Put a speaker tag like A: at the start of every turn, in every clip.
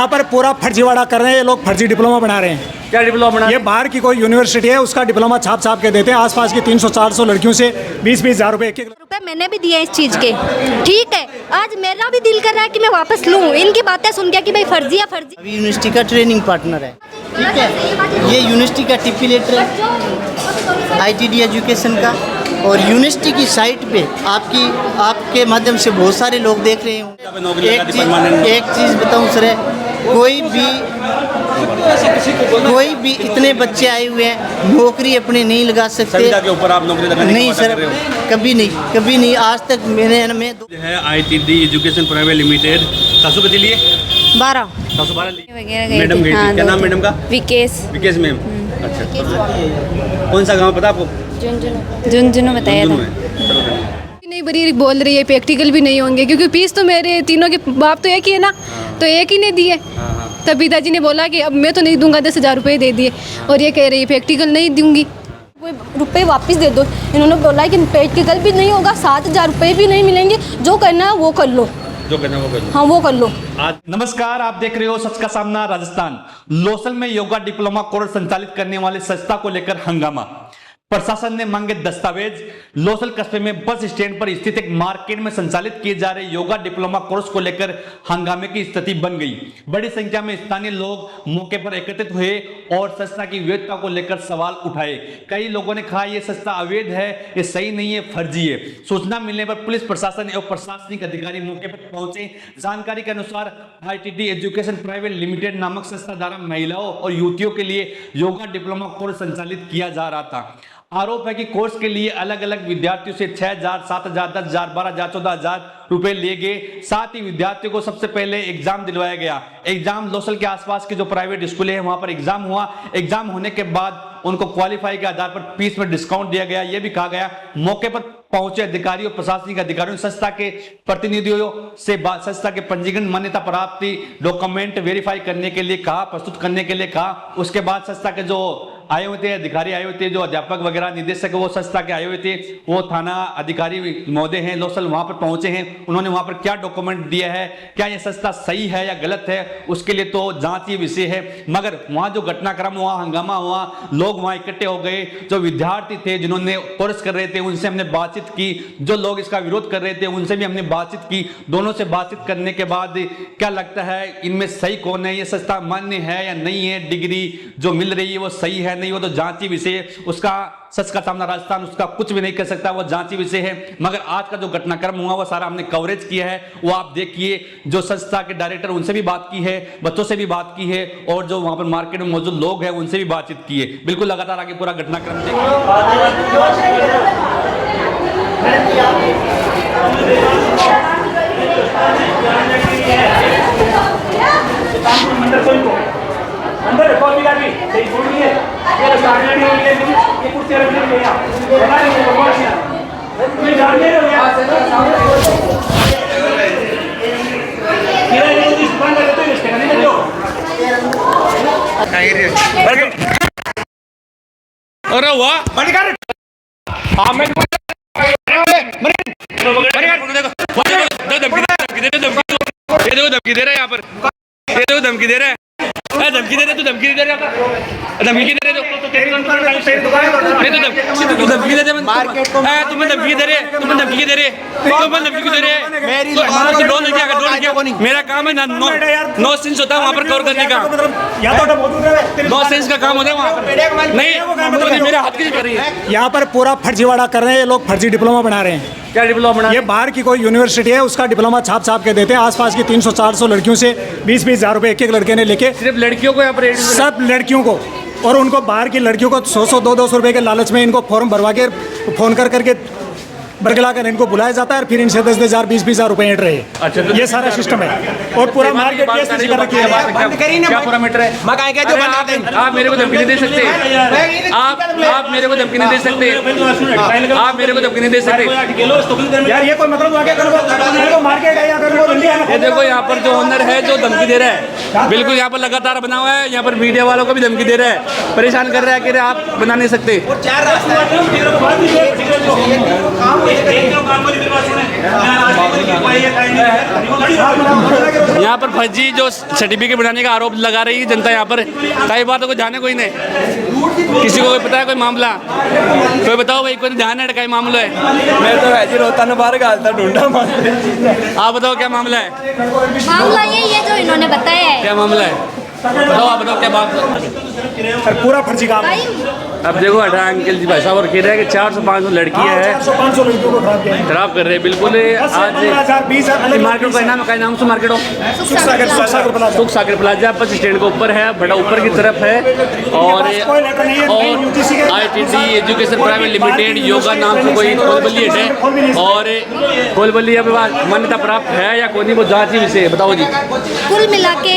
A: यहाँ पर पूरा फर्जीवाड़ा कर रहे हैं ये लोग, फर्जी डिप्लोमा बना रहे हैं।
B: क्या डिप्लोमा बना?
A: ये बाहर की कोई यूनिवर्सिटी है, उसका डिप्लोमा छाप छाप के देते हैं। आसपास की 300-400 लड़कियों से 20-20 हज़ार रुपये एक
C: रुपए मैंने भी दिए इस चीज़ के। ठीक है, आज मेरा भी दिल कर रहा है कि मैं वापस लूँ। इनकी बातें सुन के कि भाई फर्जी है फर्जी।
D: अभी यूनिवर्सिटी का ट्रेनिंग पार्टनर है, ठीक है। ये यूनिवर्सिटी का टिपी लेटर है ITD एजुकेशन का, और यूनिवर्सिटी की साइट पे आपके माध्यम से बहुत सारे लोग देख रहे होंगे। एक चीज़ बताऊं सर, कोई भी इतने बच्चे आए हुए हैं, नौकरी अपने नहीं लगा सकते।
B: के ऊपर आप नौकरी लगाने
D: नहीं सर, कभी नहीं आज तक मैंने
B: है ITD एजुकेशन प्राइवेट लिमिटेड सासू के लिए
C: 12
B: 12 मैडम गई थी। क्या नाम मैडम का? विकेश मैम। अच्छा, कौन सा गांव पता आपको?
E: झुंझुनू बताया था।
F: नहीं बड़ी बोल रही है, प्रैक्टिकल भी नहीं होंगे क्योंकि फीस तो मेरे तीनों के बाप तो एक ही है ना, तो एक ही ने दिए। तब पिताजी ने बोला कि अब मैं तो नहीं दूंगा, 10,000 रुपये दे दिए, और ये कह रही है प्रैक्टिकल नहीं दूंगी।
E: वो रुपए वापस दे दो। इन्होंने बोला कि प्रैक्टिकल भी नहीं होगा, 7,000 रुपये भी नहीं मिलेंगे, जो करना है वो कर लो।
B: जो करना वो कर लो।
E: हाँ वो कर लो।
G: नमस्कार, आप देख रहे हो सच का सामना राजस्थान। लोसल में योगा डिप्लोमा कोर्स संचालित करने वाले संस्था को लेकर हंगामा। प्रशासन ने मांगे दस्तावेज। लोसल कस्बे में बस स्टैंड पर स्थित एक मार्केट में संचालित किए जा रहे योगा डिप्लोमा कोर्स को लेकर हंगामे की स्थिति बन गई। बड़ी संख्या में स्थानीय लोग मौके पर एकत्रित हुए और संस्था की वैधता को लेकर सवाल उठाए। कई लोगों ने कहा यह संस्था अवैध है, ये सही नहीं है, फर्जी है। सूचना मिलने पर पुलिस प्रशासन एवं प्रशासनिक अधिकारी मौके पर पहुंचे। जानकारी के अनुसार ITD एजुकेशन प्राइवेट लिमिटेड नामक संस्था द्वारा महिलाओं और युवतियों के लिए योगा डिप्लोमा कोर्स संचालित किया जा रहा था। आरोप है कि कोर्स के लिए अलग अलग विद्यार्थियों से 6,000, 7,000, 10,000, 12,000, 14,000 रुपए लिए गए। साथ ही विद्यार्थियों को सबसे पहले एग्जाम दिलवाया गया। एग्जाम लोसल के आसपास के जो प्राइवेट स्कूल है वहां पर एग्जाम हुआ। एग्जाम होने के बाद उनको क्वालिफाई के आधार पर फीस में डिस्काउंट दिया गया। यह भी कहा गया मौके पर पहुंचे अधिकारियों, प्रशासनिक अधिकारियों, संस्था के प्रतिनिधियों से संस्था के पंजीकरण मान्यता प्राप्त डॉक्यूमेंट वेरीफाई करने के लिए कहा, प्रस्तुत करने के लिए कहा। उसके बाद संस्था के जो आए हुए थे अधिकारी आए हुए थे, जो अध्यापक वगैरह निदेशक वो संस्था के आए हुए थे, वो थाना अधिकारी महोदय हैं लोसल वहां पर पहुंचे हैं। उन्होंने वहां पर क्या डॉक्यूमेंट दिया है, क्या यह संस्था सही है या गलत है, उसके लिए तो जांच ये विषय है। मगर वहां जो घटनाक्रम हुआ, हंगामा हुआ, लोग वहां इकट्ठे हो गए। जो विद्यार्थी थे जिन्होंने कोर्स कर रहे थे उनसे हमने बातचीत की, जो लोग इसका विरोध कर रहे थे उनसे भी हमने बातचीत की। दोनों से बातचीत करने के बाद क्या लगता है इनमें सही कौन है, ये संस्था मान्य है या नहीं है, डिग्री जो मिल रही है वो सही है नहीं, वो तो जांची विषय है। उसका सच का सामना राजस्थान उसका कुछ भी नहीं कर सकता, वो जांची विषय है। मगर आज का जो घटनाक्रम हुआ वो सारा हमने कवरेज किया है, वो आप देखिए। जो संस्था के डायरेक्टर उनसे भी बात की है, बच्चों से भी बात की है, और जो वहां पर मार्केट में मौजूद लोग हैं उनसे भी बातचीत की है। बिल्कुल लगातार आगे पूरा घटनाक्रम
H: अंदर कॉपी का भी सही छोड़ दिए, ये सामने भी हो गया, ये कुछ तरह से ले आ बना नहीं है बस कोई जान नहीं हो गया ये इस बंद कर दो, इसके नहीं दो
B: अरे वाह बंद कर। हां मैं धमकी दे रहा है यहाँ पर, धमकी दे रहा है, धमकी दे रहे, तू धमकी दे रहा है, धमकी दे रहे, तू धमकी दे रहे, मार्केट को तुम्हें धमकी दे रहे, तुम्हें धमकी दे रहे, तुम्हें धमकी दे रहे। मेरा काम है ना, 9 सेंस होता है वहाँ पर कवर करने का, 9 सेंस का काम होता है वहाँ पर। नहीं मेरे हाथ की कर रही है।
A: यहाँ पर पूरा फर्जीवाड़ा कर रहे हैं ये लोग, फर्जी डिप्लोमा बना रहे हैं।
B: क्या डिप्लोमा बना?
A: ये बाहर की कोई यूनिवर्सिटी है, उसका डिप्लोमा छाप छाप के देते हैं। आसपास की 300-400 लड़कियों से 20-20 हज़ार रुपये एक लड़के ने लेके,
B: सिर्फ लड़कियों को यहाँ पर
A: सब लड़कियों को, और उनको बाहर की लड़कियों को 100-100, 200-200 रुपये के लालच में इनको फॉर्म भरवा के फ़ोन करके बरगला कर इनको बुलाया जाता है और फिर इनसे 10,000 20,000 रुपए ऐड रहे।
B: अच्छा, तो
A: ये सारा सिस्टम है और पूरा मार्केट क्या
B: पूरा मैटर है। आप मेरे को धमकी नहीं दे सकते, आप मेरे को धमकी नहीं दे सकते, आप मेरे को धमकी नहीं दे सकते
A: यार। ये कोई मतलब मार्केट है या
B: ये देखो यहाँ पर जो ओनर है जो धमकी दे रहा है, बिल्कुल यहाँ पर लगातार बना हुआ है। यहाँ पर मीडिया वालों को भी धमकी दे रहा है, परेशान कर रहा है कि आप बना नहीं सकते। यहाँ पर फर्जी जो सर्टिफिकेट बनाने का आरोप लगा रही है जनता। यहाँ पर कई बातों को जाने कोई नहीं, किसी को कोई पता है कोई मामला? कोई बताओ भाई, कोई ध्यान है क्या मामला है?
I: मैं तो ऐसे रोता ना बाहर गालता ढूंढा।
B: आप बताओ क्या मामला है?
C: मामला यही है जो इन्होंने बताया है।
B: क्या मामला है बताओ, आप बताओ क्या बात?
A: पूरा फर्जी काम है।
B: अब देखो हटा अंकल जी भाई साहब और कह रहे हैं कि 400-500 लड़कियां हैं
A: 400-500 लड़कियों को खराब किया है।
B: खराब कर रहे हैं बिल्कुल। आज
A: 20,000
B: मार्केट का नाम से मार्केट हो
A: सुख
B: सागर प्लाजा बस स्टैंड के ऊपर है, बड़ा ऊपर की तरफ है। और ITD education private limited yoga नाम से कोई खोलबली है और खोलबली अब मान्यता प्राप्त है या कोई नहीं, वो जांच ही विषय बताओ जी।
C: कुल मिला के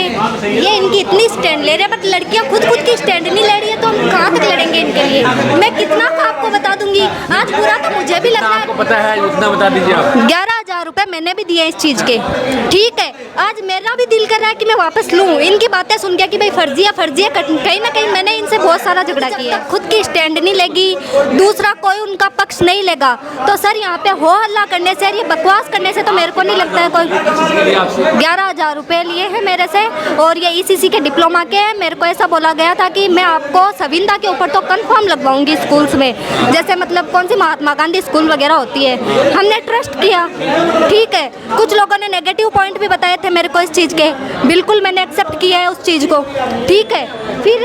C: ये इनकी इतनी स्टैंड ले रहे हैं, बट लड़कियां खुद की स्टैंड नहीं ले रही है, तो हम कहाँ तक लड़ेंगे इनके लिए? मैं कितना का आपको बता दूंगी, आज पूरा तो मुझे भी लग रहा है।
B: आपको पता है उतना बता दीजिए आप।
C: 11,000 रुपए मैंने भी दिए इस चीज़ के, ठीक है। आज मेरा भी दिल कर रहा है कि मैं वापस लूँ। इनकी बातें सुन के कि भाई फर्जी है, कहीं ना कहीं मैंने इनसे बहुत सारा झगड़ा किया है। खुद की स्टैंड नहीं लेगी, दूसरा कोई उनका पक्ष नहीं लेगा, तो सर यहाँ पे हो हल्ला करने से, ये बकवास करने से तो मेरे को नहीं लगता है कोई। 11,000 रुपए लिए हैं मेरे से और ये ECC के डिप्लोमा के हैं। मेरे को ऐसा बोला गया था कि मैं आपको सविंदा के ऊपर तो कंफर्म लगवाऊंगी स्कूल्स में, जैसे मतलब कौन सी महात्मा गांधी स्कूल वगैरह होती है। हमने ट्रस्ट किया, ठीक है। कुछ लोगों ने नेगेटिव पॉइंट भी बताए थे मेरे को इस चीज़ के, बिल्कुल मैंने एक्सेप्ट किया है उस चीज़ को, ठीक है। फिर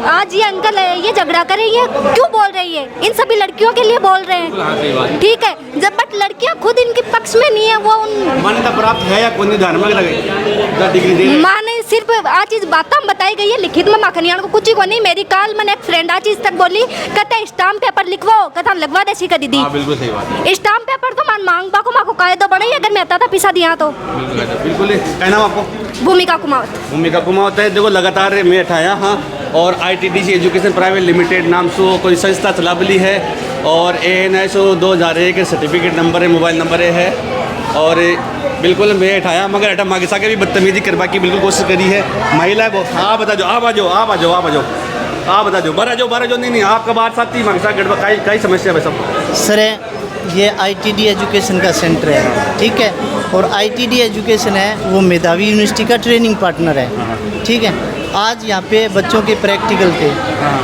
C: आज ये अंकल है, ये झगड़ा कर रही है, क्यों बोल रही है? इन सभी लड़कियों के लिए बोल रहे हैं, ठीक है। जब बट लड़कियां खुद इनके पक्ष में नहीं है, वो
I: मान्यता प्राप्त है या कोई धार्मिक लगे डिग्री
C: माने सिर्फ आ चीज बात बताई गई है लिखित में माखनियान को कुछ ही को नहीं। मेरी काल मैंने एक फ्रेंड आ चीज तक बोली, कहते स्टाम्प पेपर लिखवाओ, कहता लगवा दे का दीदी।
I: बिल्कुल सही बात है।
C: स्टाम्प पेपर तो मान मांग बाको माको कायदो बड़े अगर मैं आता था पिसा दिया तो।
I: बिल्कुल क्या नाम आपको?
C: भूमिका कुमावत।
I: भूमिका कुमावत है। देखो लगातार मैं उठाया हाँ, और ITD एजुकेशन प्राइवेट लिमिटेड नाम से कोई संस्था चलाबली है और ANSO 2001 के सर्टिफिकेट नंबर है, मोबाइल नंबर है। और बिल्कुल मैं उठाया मगर हटा मागिसा के भी बदतमीजी करवा की बिल्कुल कोशिश करी है। महिला है वो, हाँ बता दो, आप आ जाओ आप बता दो, बारह जो नहीं आपका बात साथ ही मागिसा गड़बड़ कई समस्या है सब।
D: सर ये ITD एजुकेशन का सेंटर है, ठीक है। और ITD एजुकेशन है वो मेधावी यूनिवर्सिटी का ट्रेनिंग पार्टनर है, ठीक है। आज यहाँ पे बच्चों के प्रैक्टिकल थे,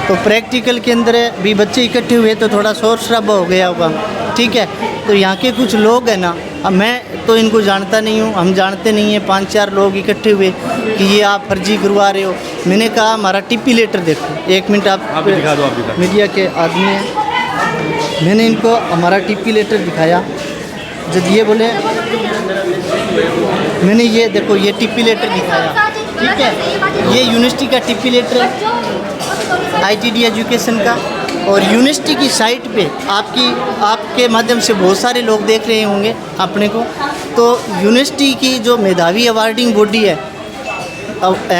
D: तो प्रैक्टिकल के अंदर भी बच्चे इकट्ठे हुए तो थोड़ा शोर शराबा हो गया होगा, ठीक है। तो यहाँ के कुछ लोग हैं ना, अब मैं तो इनको जानता नहीं हूँ, हम जानते नहीं हैं, 5-4 लोग इकट्ठे हुए कि ये आप फर्जी करवा रहे हो। मैंने कहा हमारा TP लेटर देखो, 1 मिनट आप
I: दिखा दो, आप दिखा।
D: मीडिया के आदमी हैं। मैंने इनको हमारा TP लेटर दिखाया, जब ये बोले मैंने ये देखो ये TP लेटर दिखाया, ठीक है। ये यूनिवर्सिटी का TP लेटर है ITD एजुकेशन का। और यूनिवर्सिटी की साइट पे आपके माध्यम से बहुत सारे लोग देख रहे होंगे अपने को। तो यूनिवर्सिटी की जो मेधावी अवार्डिंग बॉडी है,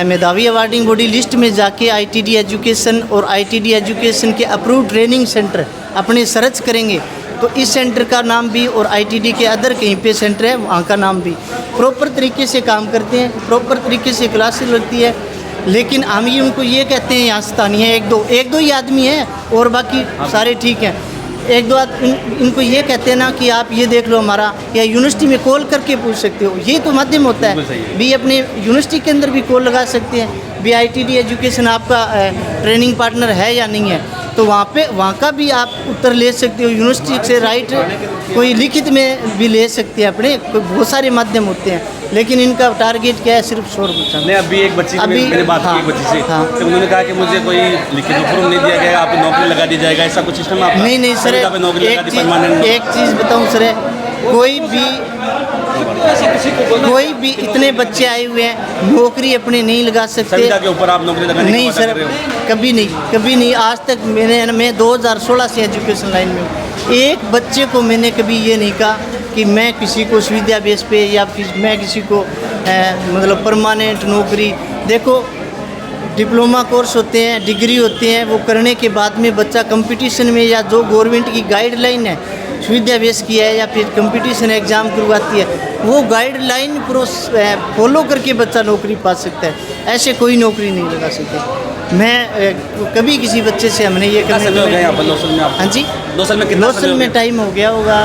D: मेधावी अवार्डिंग बॉडी लिस्ट में जाके ITD एजुकेशन और ITD एजुकेशन के अप्रूव ट्रेनिंग सेंटर अपने सर्च करेंगे तो इस सेंटर का नाम भी और ITD के अदर कहीं पे सेंटर है वहाँ का नाम भी प्रॉपर तरीके से काम करते हैं, प्रॉपर तरीके से क्लासेस लगती है। लेकिन हम ही उनको ये कहते हैं यहाँ स्थानीय है एक दो ही आदमी हैं और बाकी सारे ठीक हैं। एक दो इनको ये कहते हैं ना कि आप ये देख लो हमारा, या यूनिवर्सिटी में कॉल करके पूछ सकते हो, ये तो माध्यम होता है। भी अपने यूनिवर्सिटी के अंदर भी कॉल लगा सकते हैं भी ITD एजुकेशन आपका ट्रेनिंग पार्टनर है या नहीं है, तो वहाँ का भी आप उत्तर ले सकते हो। यूनिवर्सिटी से राइट कोई लिखित में भी ले सकते हैं अपने, कोई बहुत सारे माध्यम होते हैं। लेकिन इनका टारगेट क्या है, सिर्फ 100 बच्चा।
I: नहीं अभी एक बच्ची मैंने बात की एक बच्ची से, तो उन्होंने कहा कि मुझे कोई लिखित प्रूफ नहीं दिया गया, आपको नौकरी लगा दी जाएगा, ऐसा कुछ सिस्टम आपका?
D: नहीं सर, एक चीज़ बताऊँ सर, कोई भी इतने बच्चे आए हुए हैं नौकरी अपने नहीं लगा सकते।
I: संविदा के ऊपर आप नौकरी लगाने
D: नहीं सर, कभी नहीं। आज तक मैं 2016 से एजुकेशन लाइन में हूँ। एक बच्चे को मैंने कभी ये नहीं कहा कि मैं किसी को सुविधा बेस पे या मैं किसी को मतलब परमानेंट नौकरी। देखो डिप्लोमा कोर्स होते हैं, डिग्री होते हैं, वो करने के बाद में बच्चा कंपटीशन में या जो गवर्नमेंट की गाइडलाइन है सुविधा बेस की है या फिर कंपटीशन एग्ज़ाम करवाती है, वो गाइडलाइन फॉलो करके बच्चा नौकरी पा सकता है। ऐसे कोई नौकरी नहीं लगा सकते। मैं कभी किसी बच्चे से हमने ये करने
I: में
D: हाँ जी
I: 2 साल में
D: कितना 2 साल में टाइम हो गया होगा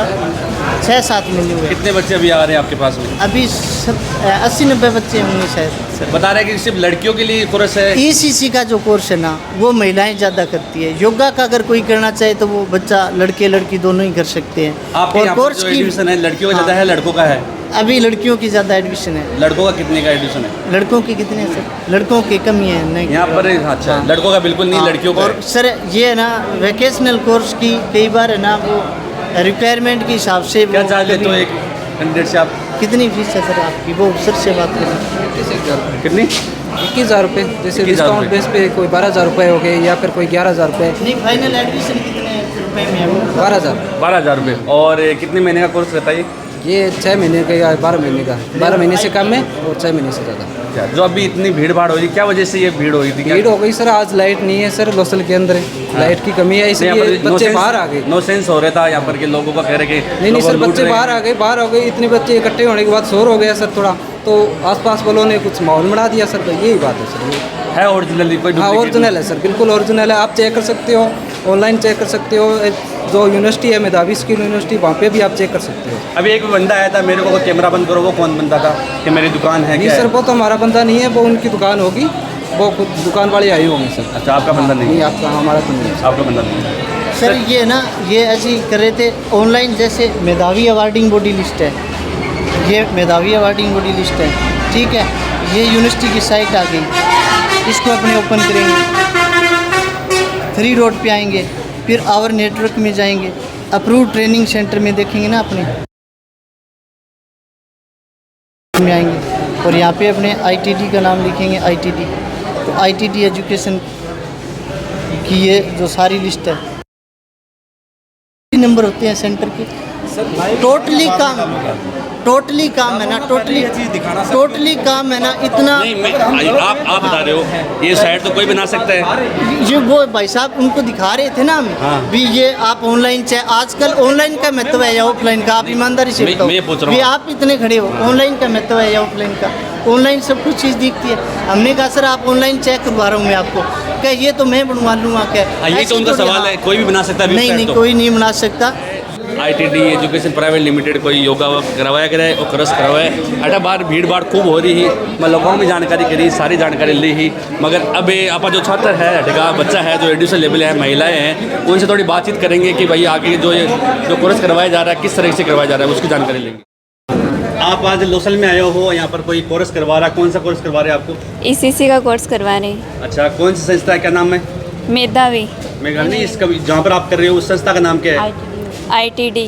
D: 6-7 मिले हुए हैं।
I: कितने बच्चे अभी आ रहे हैं आपके पास में?
D: अभी 80-90 बच्चे होंगे शायद।
I: बता रहे हैं कि सिर्फ लड़कियों के लिए कोर्स है।
D: ECC का जो कोर्स है ना वो महिलाएं ज़्यादा करती है। योगा का अगर कोई करना चाहे तो वो बच्चा लड़के लड़की दोनों ही कर सकते हैं।
I: आपके
D: और
I: यहाँ पर
D: कोर्स
I: जो
D: की
I: एडमिशन है लड़कियों का ज़्यादा है लड़कों का है?
D: अभी लड़कियों की ज़्यादा एडमिशन है।
I: लड़कों का कितने का एडमिशन है?
D: लड़कों के कितने हैं सर? लड़कों की कमी है नहीं
I: यहाँ पर अच्छा
D: हाँ।
I: लड़कों का बिल्कुल नहीं, लड़कियों का
D: और
I: है।
D: सर ये है ना वोकेशनल कोर्स की कई बार है ना वो रिक्वायरमेंट के हिसाब से
I: क्या
D: वो
I: चार्ज लेते हो एक कैंडिडेट से आप?
D: कितनी फीस है सर आपकी? वो सर से बात करें।
I: कितनी?
J: 21,000 रुपये। जैसे
I: 21,000
J: डिस्काउंट बेस पे कोई 12,000 रुपये हो गए या फिर कोई 11,000 रुपये।
D: नहीं फाइनल एडमिशन कितने रुपए में है वो?
J: 12,000
I: रुपये। और कितने महीने का कोर्स रहता है
J: ये 6 महीने का या 12 महीने का। 12 महीने से कम है और 6 महीने से ज़्यादा।
I: अच्छा, जो अभी इतनी भीड़ भाड़ हो रही क्या वजह से ये भीड़ हो रही थी?
J: भीड़ हो गई सर, आज लाइट नहीं है सर, लोसल के अंदर है लाइट की कमी है इसलिए बच्चे बाहर आ गए।
I: नो सेंस हो रहा था यहाँ पर के लोगों का कह रहे कि
J: नहीं सर, बच्चे बाहर आ गए इतने बच्चे इकट्ठे होने के बाद शोर हो गया सर थोड़ा, तो आसपास वालों ने कुछ माहौल बढ़ा दिया सर। तो यही बात है सर।
I: है ओरिजिनल कोई?
J: हाँ ओरिजिनल है सर, बिल्कुल ओरिजिनल है। आप चेक कर सकते हो, ऑनलाइन चेक कर सकते हो। जो यूनिवर्सिटी है मेधावी स्किल यूनिवर्सिटी, वहाँ पे भी आप चेक कर सकते हो।
I: अभी एक बंदा आया था मेरे को कैमरा बंद करो, वो कौन बंदा था कि मेरी दुकान है?
J: नहीं सर, वो तो हमारा बंदा नहीं है, वो उनकी दुकान होगी, वो खुद दुकान वाले आए होंगे सर।
I: अच्छा, आपका बंदा नहीं?
J: आपका हमारा तो नहीं है।
I: आपका बंदा नहीं है
D: सर। ये ना ये ऐसे ही कर रहे थे ऑनलाइन, जैसे मेधावी अवार्डिंग बॉडी लिस्ट है, ये मेधावी अवार्डिंग बॉडी लिस्ट है, ठीक है। ये यूनिवर्सिटी की साइट आ गई, इसको अपने ओपन करेंगे, 3 रोड पे आएंगे, फिर आवर नेटवर्क में जाएंगे, अप्रूव ट्रेनिंग सेंटर में देखेंगे ना अपने में आएंगे और यहाँ पे अपने ITD का नाम लिखेंगे, ITD। तो ITD एजुकेशन की ये जो सारी लिस्ट है, नंबर होते हैं सेंटर के। टोटली काम है ना, टोटली काम है ना इतना।
I: नहीं, आप बता रहे हो ये साइट तो कोई बना सकता है।
D: ये वो भाई साहब उनको दिखा रहे थे ना हमें।
I: हाँ।
D: भी ये आप ऑनलाइन चाहे आजकल ऑनलाइन का महत्व है या ऑफलाइन का? आप ईमानदारी से बताओ।
I: मैं ये पूछ रहा हूँ।
D: भी आप इतने खड़े हो, ऑनलाइन का महत्व है या ऑफलाइन का? ऑनलाइन सब कुछ चीज़ दिखती है। हमने कहा सर आप ऑनलाइन चेक करवा रहा हूँ मैं आपको, क्या ये तो मैं बनवा लूँगा क्या?
I: ये तो उनका सवाल है, कोई भी बना सकता है?
D: नहीं, कोई नहीं बना सकता।
I: ITD एजुकेशन प्राइवेट लिमिटेड कोई योगा करवाया गया है और कोर्स करवाया है। अटा बार भीड़ भाड़ खूब हो रही है, मैं लोगों में जानकारी करी, सारी जानकारी ली ही, मगर अब आप जो छात्र है हटेगा बच्चा है जो एडमिशन लेवल है, महिलाएं हैं, उनसे थोड़ी बातचीत करेंगे कि भाई आगे जो कोर्स करवाया जा रहा है किस तरह से करवाया जा रहा है, उसकी जानकारी लेंगे। आप आज लोसल में आए हो, यहाँ पर कोई कोर्स करवा रहा है, कौन सा कोर्स करवा रहे हैं आपको?
K: ECC का कोर्स करवा रहे हैं।
I: अच्छा, कौन सी संस्था है, क्या नाम है?
K: मेधावी।
I: नहीं, इसका जहाँ पर आप कर रहे हो उस संस्था का नाम क्या है?
K: ITD।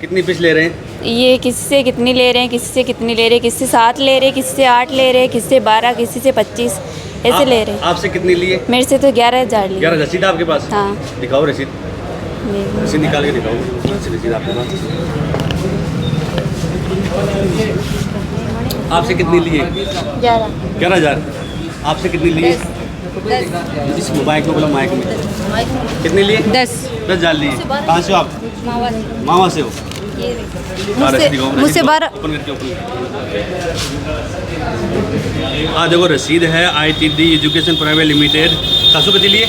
I: कितनी फीस ले रहे हैं?
K: ये किसी से कितनी ले रहे हैं, किसी से कितनी ले रहे हैं, किसी से 7 ले रहे हैं, किसी से 8 ले रहे हैं, किसी से 12, किसी से 25 ऐसे ले रहे हैं।
I: आपसे कितनी लिए?
K: मेरे से तो 11,000 लिए।
I: 11 रसीद आपके पास?
K: हाँ।
I: दिखाओ रसीद, रसीद निकाल के दिखाओ, कौन सी रसीद आपके पास? आपसे कितनी लिए? 11,000। आपसे कितनी लिए? इस मोबाइल को बोलो, माइक में कितनी लिए? 10,000 लिए। कहाँ से हो आप? मावा से हो?
F: मुझसे 12।
I: हाँ देखो रसीद है, ITD एजुकेशन प्राइवेट लिमिटेड। तासु कितनी लिए?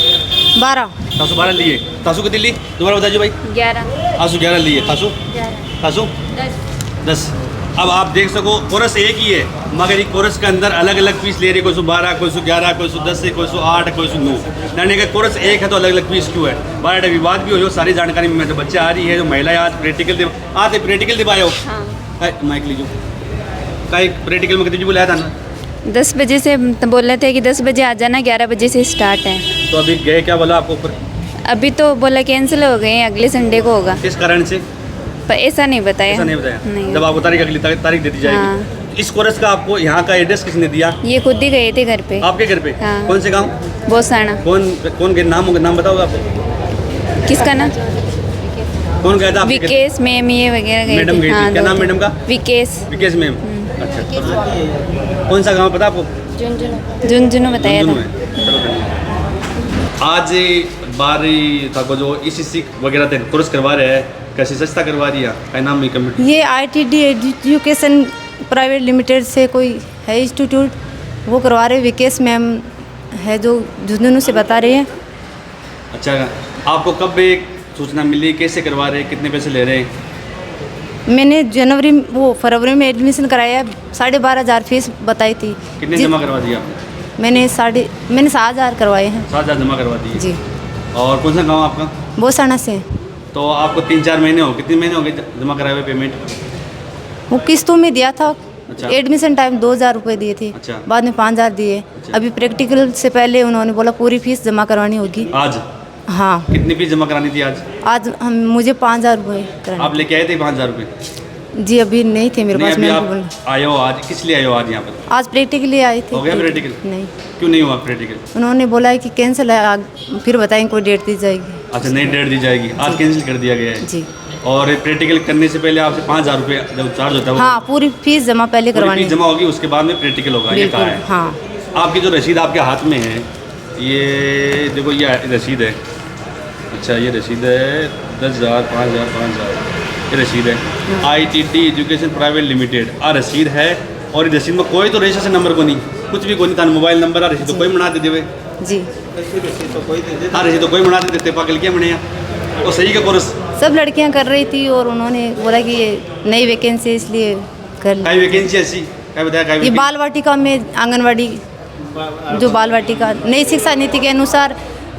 F: 12।
I: तासु 12 लिए। तासु कितनी लिए दोबारा बताइए भाई?
K: 11।
I: तासु 11 लिए। तासु 10। अब आप देख सको कोर्स एक ही है, मगर ये कोर्स के अंदर अलग अलग फीस ले रही है, कोई 12, कोई 11, कोई 10, कोई 8, कोई 9। यानी कि कोर्स एक है तो अलग अलग फीस क्यों है? बड़ा विवाद भी हो, सारी जानकारी में तो बच्चे आ रही है, जो महिलाएं आज प्रैक्टिकल आते प्रैक्टिकल दिवाए हो। माइक लीजिए, का प्रैक्टिकल में कितनी बुलाया था ना?
K: 10 बजे से बोल रहे थे कि 10 बजे आ जाना, 11 बजे से स्टार्ट है।
I: तो अभी गए, क्या बोला आपको ऊपर?
K: अभी तो बोला कैंसिल हो गए, अगले संडे को होगा।
I: किस कारण से?
K: पर ऐसा नहीं बताया।
I: ऐसा नहीं बताया?
K: नहीं।
I: जब आपको तारीख अगली तारीख दे दी जाएगी।
K: हाँ।
I: इस कोर्स का आपको यहाँ का एड्रेस किसने दिया?
K: ये खुद ही गए थे घर पे।
I: आपके घर पे?
K: हाँ।
I: कौन से गाँव?
K: बोसाना।
I: कौन के नाम बताओ आपको?
K: किसका नाम?
I: कौन गया था आपके घर?
K: विकेश मैम ये वगैरह गए
I: मैडम
K: थे।
I: गई थी।
K: हाँ,
I: क्या नाम
K: 2
I: मैडम का? विकेश मैम। अच्छा, कौन सा गाँव पता आपको?
K: झुंझुनू बताया था।
I: चलो आज 12 था को जो ECC वगैरह थे कोर्स करवा रहे हैं, कैसी संस्था करवा रही है, क्या नाम है कमेटी?
F: ये ITD एजुकेशन प्राइवेट लिमिटेड से कोई है इंस्टीट्यूट, वो करवा रहे। विकेश मैम है जो झुंझुनू से बता रहे हैं।
I: अच्छा, आपको कब एक सूचना मिली, कैसे करवा रहे हैं, कितने पैसे ले रहे हैं?
K: मैंने जनवरी फरवरी में एडमिशन कराया, 12,500 फीस बताई थी।
I: कितने जमा करवा दिया आपने?
K: मैंने 7,000 करवाए हैं।
I: 7,000 जमा करवा दिए
K: जी।
I: और कौन सा गाँव आपका?
K: बोसाना से।
I: तो आपको 3-4 महीने हो, कितने महीने हो गए जमा कराए हुए पेमेंट?
K: वो किस्तों में दिया था।
I: अच्छा।
K: एडमिशन टाइम 2,000 रुपये दिए थे।
I: अच्छा।
K: बाद में 5,000 दिए।
I: अच्छा।
K: अभी प्रैक्टिकल से पहले उन्होंने बोला पूरी फीस जमा करवानी होगी।
I: आज
K: हाँ।
I: कितनी फीस जमा करानी थी आज?
K: आज मुझे 5,000 रुपये कराने।
I: आप लेके आए थे 5,000 रुपये?
K: जी अभी नहीं थे मेरे पास।
I: अभी आप आए हो आज, किस लिए आए हो आज यहाँ पर?
K: आज प्रैक्टिकली आए थे।
I: हो गया प्रैक्टिकल?
K: नहीं।
I: क्यों नहीं हुआ प्रैक्टिकल?
K: उन्होंने बोला है कि कैंसिल है, फिर बताएंगे कोई डेट दी जाएगी।
I: अच्छा, नई डेट दी जाएगी, आज कैंसिल कर दिया गया है।
K: जी।
I: और प्रैक्टिकल करने से पहले आपसे 5,000 रुपये जब चार्ज होता है
K: हाँ, पूरी फीस जमा पहले करवानी।
I: फीस जमा होगी, उसके बाद में प्रैक्टिकल होगा, ये कहा है।
K: हाँ।
I: आपकी जो रसीद आपके हाथ में है, ये देखो, ये रसीद है। अच्छा, ये रसीद है 10,000, 5,000, 5,000, ये रसीद है। ITD एजुकेशन प्राइवेट लिमिटेड आ रसीद है। और इस रसीद में कोई तो रजिस्ट्रेशन नंबर को नहीं, कुछ भी को नहीं था, मोबाइल नंबर आ रसीद तो कोई बना दे देवे
K: जी।
I: हाँ, रसीद तो कोई बना देते, पागल क्या बने वो सही का कोर्स
K: सब लड़कियां कर रही थी और उन्होंने बोला कि ये नई वैकेंसी है इसलिए कर ली।
I: कई वैकेंसी ऐसी क्या बताया?
K: ये बाल वाटिका में, आंगनवाड़ी जो बाल वाटिका नई शिक्षा नीति के अनुसार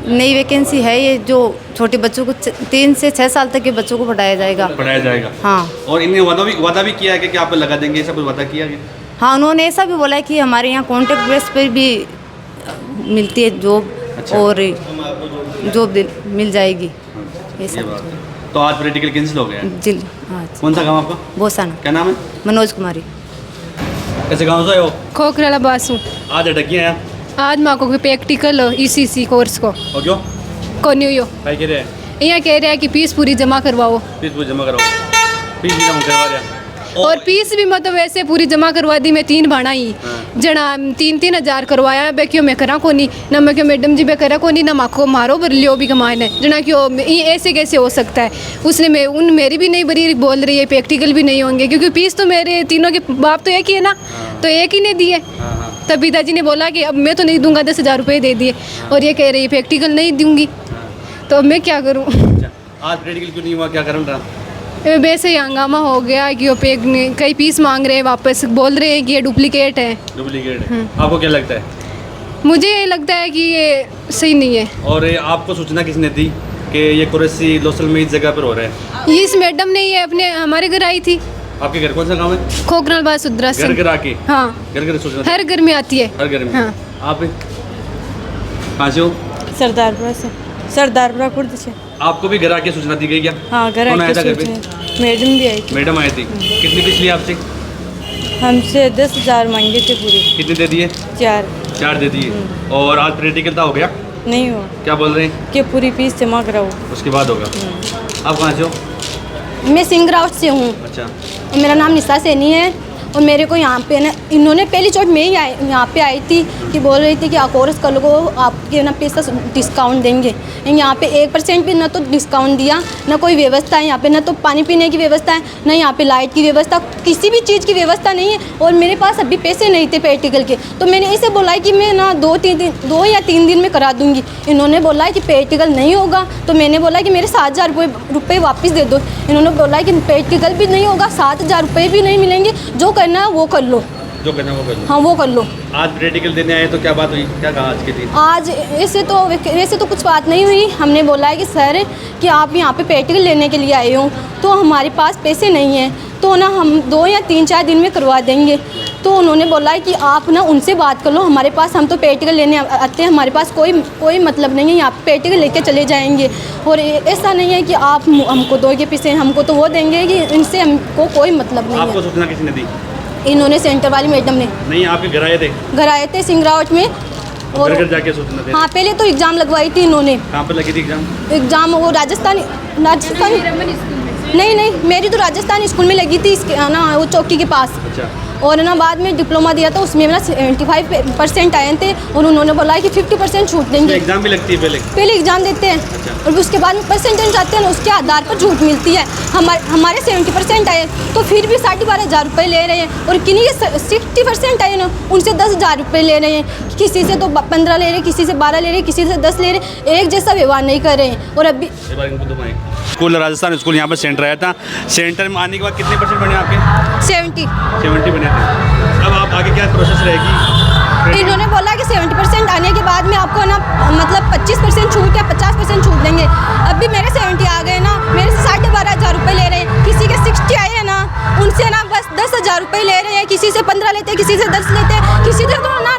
K: नई वैकेंसी है, ये जो छोटे बच्चों को 3 से 6 साल तक के बच्चों को पढ़ाया जाएगा। हाँ।
I: और इन्हें वादा भी किया है कि आपको लगा देंगे, ऐसा कुछ वादा किया गया?
K: हाँ, उन्होंने ऐसा भी बोला है कि हमारे यहाँ कॉन्ट्रैक्ट बेस पर भी मिलती है जॉब। अच्छा। और जॉब मिल जाएगी, ये सब।
I: तो आज प्रैक्टिकल कैंसिल हो गया है?
K: जी।
I: कौन सा गाँव आपका?
K: बोसाना।
I: क्या नाम है?
K: मनोज कुमारी।
I: कैसे गाँव से हो?
F: खोखराला बासू।
I: आज अटकी हैं
F: आज माँ को प्रैक्टिकल ECC कोर्स को
I: और क्यों
F: को नहीं हो
I: भाई कह रहे हैं?
F: यहाँ कह रहे हैं कि फीस पूरी जमा करवाओ।
I: फीस पूरी जमा कराओ, फीस भी जमा करवा दिया।
F: और फीस भी मतलब वैसे पूरी जमा करवा दी। मैं 3 भाणा ही जना 3-3 हज़ार करवाया। बे क्यों मैं करा को नहीं ना, मैं क्यों मैडम जी बे करा को नहीं ना, माको मारो भर लियो भी कमाए ने जना क्यों ये ऐसे कैसे हो सकता है। उसने मेरी भी नहीं बरी बोल रही है, प्रैक्टिकल भी नहीं होंगे क्योंकि फीस तो मेरे तीनों के बाप तो एक ही है ना, तो एक ही ने दिए। तब पिताजी ने बोला कि अब मैं तो नहीं दूंगा, 10,000 रुपये दे दिए और ये कह रही है प्रैक्टिकल नहीं दूंगी, तो अब मैं क्या करूँ?
I: आज प्रैक्टिकल क्यों नहीं हुआ, क्या कारण रहा?
F: वैसे ही हंगामा हो गया कि वो कई पीस मांग रहे हैं, वापस बोल रहे हैं कि ये डुप्लीकेट है।
I: डुप्लीकेट है। आपको क्या लगता है?
F: मुझे ये लगता है कि ये सही नहीं है।
I: और आपको सूचना किसने दी कि ये कुरैशी लोसल में इस जगह पर हो रहा है?
F: इस मैडम ने ये अपने हमारे घर आई थी।
I: आपके घर कौन सा गाँव है?
F: खोखराल बासुद्रा से।
I: घर आके?
F: हाँ,
I: घर सूचना
F: हर घर में आती है।
I: हर घर में।
F: हाँ।
I: आप कहाँ से हो?
K: सरदारपुरा से। सरदारपुरा खुर्द से।
I: आपको भी घर आके सूचना दी गई क्या?
K: हाँ, घर आके सूचना। मैडम भी आई थी।
I: मैडम आई थी। कितनी फीस ली आपसे?
K: हमसे 10,000 मांगे थे पूरी।
I: कितने दे दिए? 4 दे दिए। और आज प्रैक्टिकल था, हो गया?
K: नहीं हुआ।
I: क्या बोल रहे हैं?
K: कि पूरी फीस जमा कराओ,
I: उसके बाद होगा। आप कहाँ से हो?
E: मैं सिंगराउट से हूँ।
I: अच्छा।
E: मेरा नाम निशा सैनी है और मेरे को यहाँ पे ना इन्होंने पहली चोट में ही यहाँ पे आई थी कि बोल रही थी कि आप कोर्स कर लो, आपके ना पैसा डिस्काउंट देंगे। यहाँ पे 1% भी ना तो डिस्काउंट दिया, ना कोई व्यवस्था है यहाँ पे, ना तो पानी पीने की व्यवस्था है, ना यहाँ पे लाइट की व्यवस्था, किसी भी चीज़ की व्यवस्था नहीं है। और मेरे पास अभी पैसे नहीं थे प्रैक्टिकल के, तो मैंने इसे बोला है कि मैं ना 2 या 3 दिन में करा दूँगी। इन्होंने बोला है कि प्रैक्टिकल नहीं होगा, तो मैंने बोला कि मेरे 7,000 रुपये वापस दे दो। इन्होंने बोला है कि प्रैक्टिकल भी नहीं होगा, 7,000 रुपये भी नहीं मिलेंगे, जो करना है वो कर लो।
I: जो करना वो कर लो।
E: हाँ, वो कर लो।
I: आज प्रैक्टिकल देने आए तो क्या बात हुई, क्या कहा आज के दिन?
E: आज ऐसे तो कुछ बात नहीं हुई। हमने बोला है कि सर कि आप यहाँ पे प्रैक्टिकल लेने के लिए आए हो, तो हमारे पास पैसे नहीं हैं, तो ना हम 2 या 3-4 दिन में करवा देंगे। तो उन्होंने बोला है कि आप ना उनसे बात कर लो, हमारे पास हम तो प्रैक्टिकल लेने आते हैं, हमारे पास कोई मतलब नहीं है, यहाँ पे प्रैक्टिकल लेके चले जाएंगे। और ऐसा नहीं है कि आप हमको दोगे पैसे, हमको तो वो देंगे कि इनसे हमको कोई मतलब नहीं है।
I: आपको सूचना किसने दी?
E: इन्होंने सेंटर वाली मैडम ने।
I: नहीं, आपके घर आए थे?
E: घर आए थे सिंगरावट में। और
I: घर जाके सूचना दी?
E: हाँ, पहले तो एग्ज़ाम लगवाई थी इन्होंने।
I: कहाँ पर लगी थी
E: एग्ज़ाम? वो राजस्थान नहीं, मेरी तो राजस्थान स्कूल में लगी थी, इसके ना वो चौकी के पास।
I: अच्छा।
E: और ना बाद में डिप्लोमा दिया था, उसमें ना 75% आए थे और उन्होंने बोला कि 50% छूट देंगे।
I: एग्जाम भी लगती है
E: पहले एग्जाम देते हैं और उसके बाद में परसेंटेज आते हैं ना, उसके आधार पर छूट मिलती है। हमारे 70% आए तो फिर भी 12,500 रुपये ले रहे हैं और किन्हीं के 60% आए ना, उनसे 10,000 रुपये ले रहे हैं। किसी से तो 15 ले रहे, किसी से 12 ले रहे, किसी से 10 ले रहे, एक जैसा व्यवहार नहीं कर रहे हैं। और अभी
I: स्कूल राजस्थान स्कूल यहाँ पर सेंटर आया था, सेंटर में आने के बाद कितने % बने आपके?
E: 70
I: बने थे। अब आप आगे क्या प्रोसेस रहेगी?
E: इन्होंने बोला कि 70% आने के बाद में आपको ना मतलब 25% छूट या 50% छूट देंगे। अभी मेरे 70 आ गए ना, मेरे से 12,500 रुपये ले रहे हैं। किसी के 60 आए हैं ना, उनसे ना बस 10,000 रुपये ले रहे हैं। किसी से 15 लेते हैं, किसी से 10 लेते हैं, किसी से तो ना